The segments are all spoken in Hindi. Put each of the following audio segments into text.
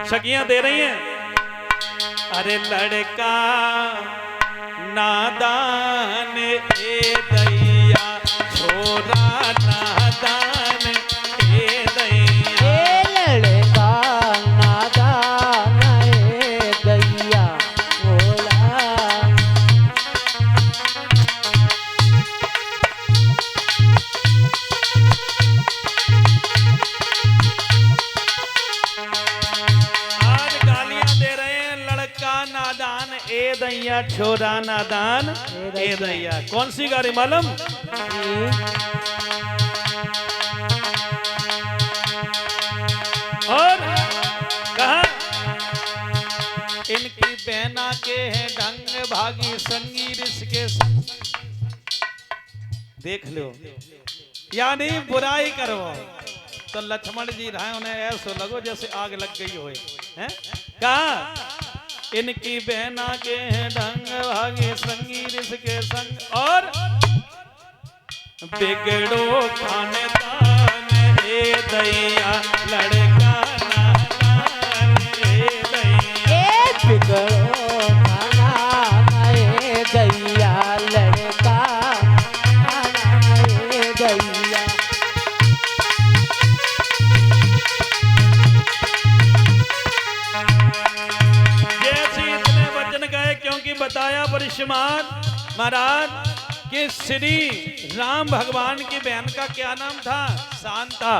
सखियां दे रही हैं। अरे लड़का नादान ए दैया, छोरा नादान ए दैया। लड़का नादान ए दैया बोला। आज गालियां दे रहे हैं, लड़का नादान ए दैया, छोरा नादान ए दैया। कौन सी गाली मालूम? और कहा इनकी बहना के हैं ढंग भागी संगी रिश्के। देख लो, यानी बुराई करो तो लक्ष्मण जी रहे उन्हें ऐसा लगो जैसे आग लग गई हो। हैं कहा इनकी बहना के हैं ढंग भागी संगी रिश्के संग, और बिगड़ो खानदान ए दैया, लड़का नादान ए दैया। बिगड़ो नादान ए दैया, लड़का नादान ए दैया। जैसे इतने वचन गए, क्योंकि बताया परिश्रमान महाराज कि श्री राम भगवान की बहन का क्या नाम था? शांता,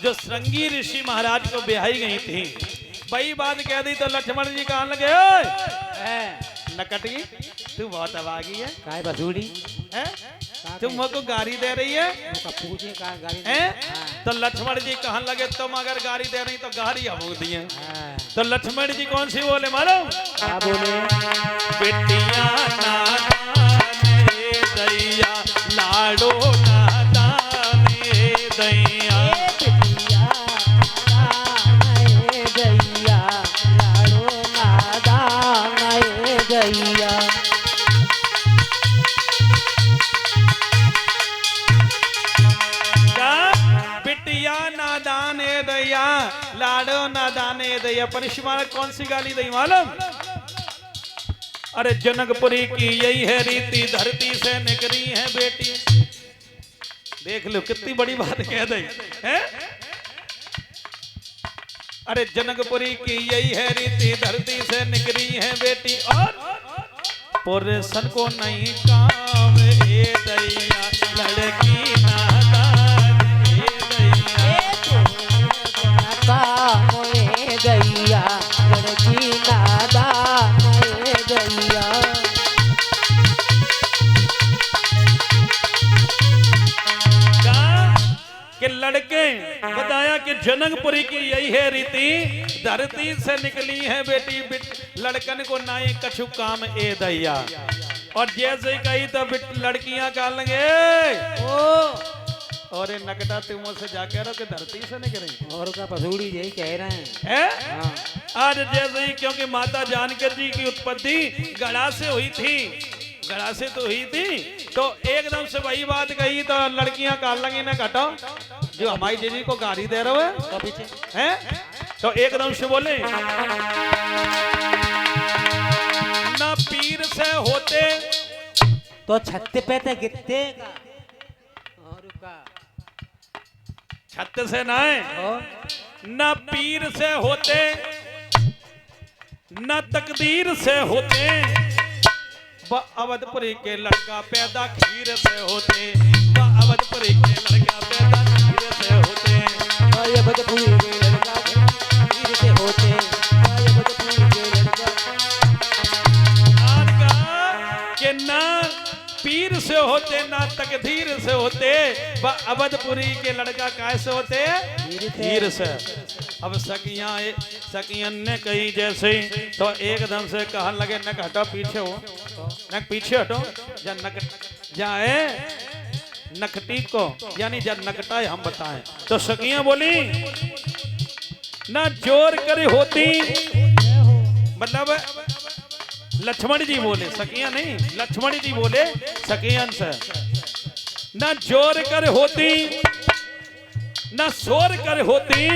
जो श्रृंगी ऋषि महाराज को ब्याही गई थी। वही बात कह दी तो लक्ष्मण जी कहने लगे, ओए नकटी तू बहुत अभागी है। काय बसूड़ी हैं? तुम मुझको गाली दे रही है पूछे का गाड़ी हैं? तो लक्ष्मण जी कहने लगे तुम अगर गाली दे रही तो गाली हम दिए। तो लक्ष्मण जी कौन सी बोले मालूम? क्या बोले? बिटिया नादान ए दैया, लाडो नादान ए दैया। बिटिया नादान ए दैया, लाडो नादान ए दैया। बिटिया नादान ए दैया, लाडो नादान ए दैया। परिश्रमान कौन सी गाली दी मालूम? अरे जनकपुरी की यही है रीति, धरती से निकली है बेटी। देख लो कितनी बड़ी बात कह दी है। अरे जनकपुरी की यही है रीति, धरती से निकली है बेटी, और पुरुषन को नहीं काम ए दैया, लड़की नादान ए दैया। काम ए दैया, लड़की नादान ए दैया। कि लड़के बताया कि जनकपुरी की यही है रीति, धरती से निकली है बेटी, लड़कन को नाई कछु काम ए दैया। और जैसे ही कही तो लड़कियां कह लगे, ओ और नकटा तुम मुझसे जाके रहो कि धरती से निकली। और का पसूड़ी यही कह रहे हैं। हाँ। आज जैसे ही, क्योंकि माता जानकर जी की उत्पत्ति गड़ा से हुई थी, गड़ा से तो हुई थी, तो एकदम से वही बात कही तो लड़कियां काल लगी ना घटो जो हमारी जीजी को गाली दे रहे हो तो पीछे हैं। तो एकदम से बोले ना पीर से होते तो छत पे ते गिरते का। और का छत से ना है, न पीर से होते न तकदीर से होते, अवधपुरी के लड़का पैदा खीर से होते, अवधपुरी के लड़का पैदा खीर से होते, अवधपुरी के लड़का खीर से होते, अवधपुरी के लड़का के ना पीर से होते ना तकदीर से होते, अवधपुरी के लड़का कैसे होते? खीर से। अब सकियन ने कही जैसे, तो एकदम से कहने लगे नक हटो पीछे हो, नक पीछे हटो, जब नक जाए नकटी को, यानी जब नकटा हम बताएं। तो सकियां बोली ना जोर करे होती, मतलब लक्ष्मण जी बोले, सकियां नहीं, लक्ष्मण जी बोले सकियन से, न जोर कर होती न शोर कर होती,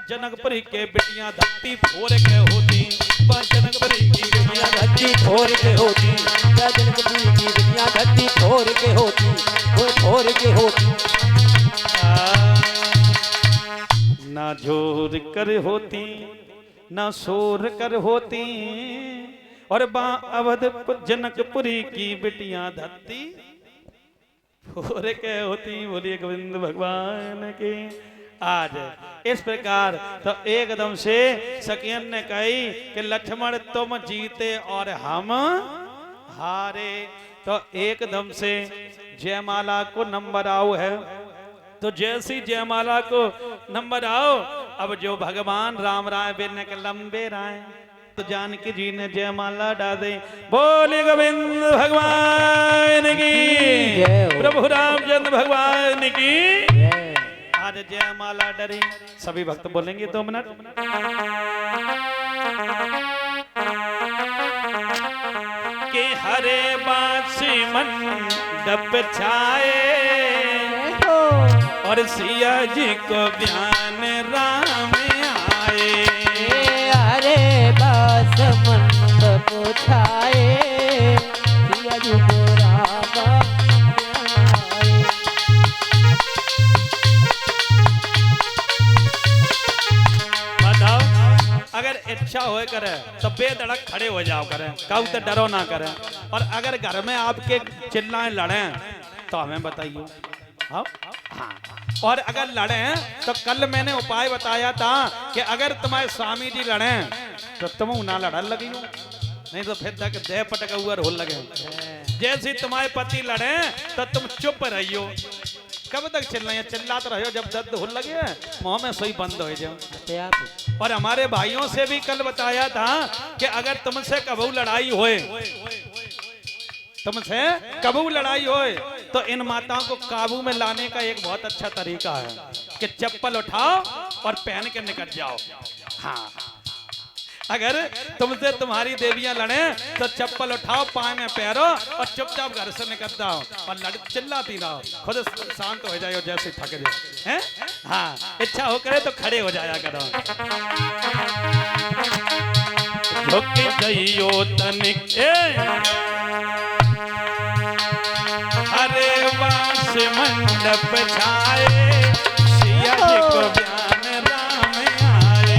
जनकपुरी के बिटियां धरती फोर के होती, जनकपुरी की बिटियां धरती फोर के होती, जनकपुरी की बिटियां धरती फोर के होती, वो फोर के होती। ना जोर कर होती ना शोर कर होती, और अवध जनकपुरी की बिटियां धरती फोर के होती। बोलिए गोविंद भगवान की। आज इस प्रकार तो एकदम से सखियन ने कही कि लक्ष्मण तुम जीते और हम हारे। तो एकदम से जयमाला को नंबर आओ है, तो जैसी जयमाला को नंबर आओ, अब जो भगवान राम राय बेने के लंबे राय, तो जानकी जी ने जयमाला डाल दी। बोले गोविंद भगवान की, प्रभु रामचंद्र भगवान की। आज जयमाला डरी। सभी भक्त बोलेंगे 2 मिनट। के हरे बांसी मंडप छाए, और सिया जी को बयान राम आए। हरे बास मंडप छाए, सिया जी को राम आए। बताओ, अगर इच्छा हो करे तो बेधड़क खड़े हो जाओ करें, कहूँ तो डरो ना करें। और अगर घर में आपके चिल्लाएं लड़े तो हमें बताइए। हाँ, और अगर लड़े तो कल मैंने उपाय बताया था कि अगर तुम्हारे स्वामी जी लड़े तो तुम ना लड़न लगी हो, नहीं तो फिर तक देह पटक हुआ हो लगे। जैसे तुम्हारे पति लड़े तो तुम चुप रहियो। कब तक चिल्लाते रहो, जब दर्द हो लगे मुंह में सोई बंद हो जाओ। और हमारे भाइयों से भी कल बताया था कि अगर तुमसे कबू लड़ाई होए, तुमसे कबू लड़ाई होए, तो इन माताओं को काबू में लाने का एक बहुत अच्छा तरीका है कि चप्पल उठाओ और पहन के निकल जाओ। हाँ, अगर तुमसे तुम्हारी देवियां लड़े तो चप्पल उठाओ, पाँव में पैरो और चुपचाप घर से निकल जाओ और चिल्लाती रहो, खुद शांत हो जाओ जैसे थक जाओ हैं। हाँ, इच्छा हो करे तो खड़े हो जाया करो। झुक जाइयो तनिक, हरे बांस मंडप छाए, सिया जी को बयान राम आए।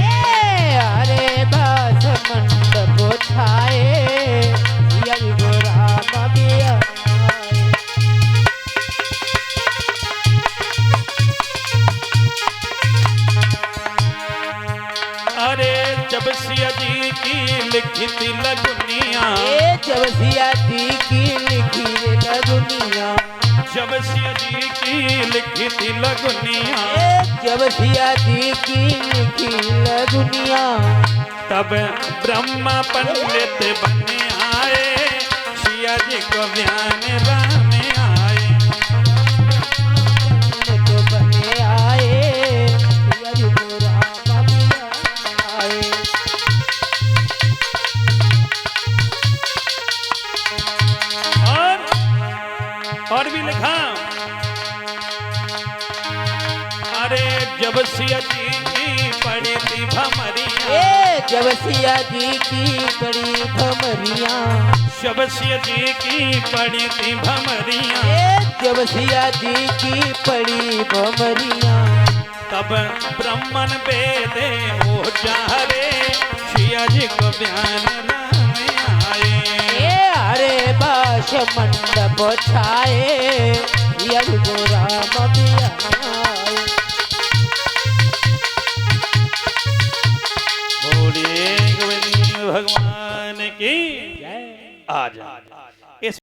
हरे बास मंडप छाए, सिया जी को राम आए। अरे जब सिया जी की लिखी थी लगुनिया, जब सिया जी की लिखी लगुनिया, जब सिया जी की लिखी थी लगुनिया, जब सिया जी की लिखी लगुनिया, तब ब्रह्मा पंडित बने आए, सिया जी को बयान राम आए। तो बने आए, सिया जी को राम आए। और भी लिखा, अरे जब सिया जी की पड़ी थी भमरिया, जब सिया जी की पड़ी भमरिया, जब सिया जी की पड़ी थी भमरिया, जब सिया जी की पड़ी भमरिया, तब ब्राह्मण वेदे ओ चाहरे, सिया जी को बयान राम आए। हरे बास मंडप छाए, सिया जी को राम आए। बोलिए गोविंद भगवान की। आ जा।